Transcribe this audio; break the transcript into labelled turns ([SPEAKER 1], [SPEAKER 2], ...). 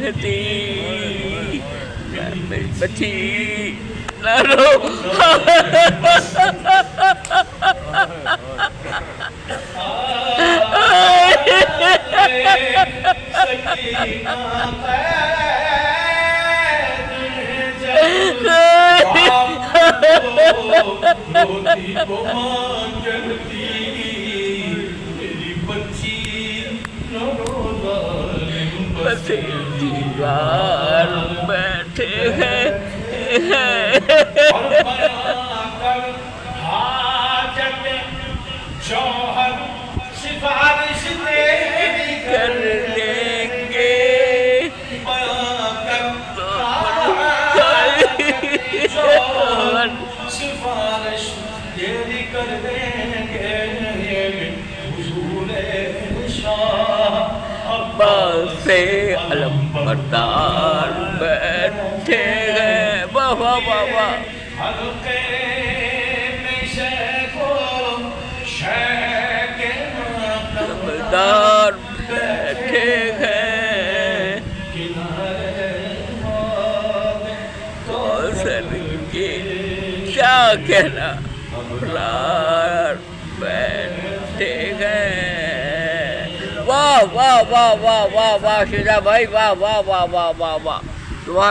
[SPEAKER 1] مہدی میری بچی نہ رو
[SPEAKER 2] سکینہ روتی کو ماں کہتی میری بچی نہ رو ظالم بس
[SPEAKER 1] دیوار بیٹھے ہیں
[SPEAKER 2] اور بنا کر حاجت جوہر سفارش تیری
[SPEAKER 1] کر دیں گے
[SPEAKER 2] بنا کر حاجت جوہر سفارش تیری کر دیں گے حضور شاہ
[SPEAKER 1] عباس علمبردار بیٹھے ہیں واہ واہ واہ واہ
[SPEAKER 2] حلقے میں شیخ و شیخ
[SPEAKER 1] علمبردار بیٹھے ہیں
[SPEAKER 2] کنارے موت
[SPEAKER 1] کوثر کی کیا کہنا ابرار بیٹھے ہیں واہ واہ واہ واہ واہ واہ شیرا بھائی واہ واہ واہ واہ واہ واہ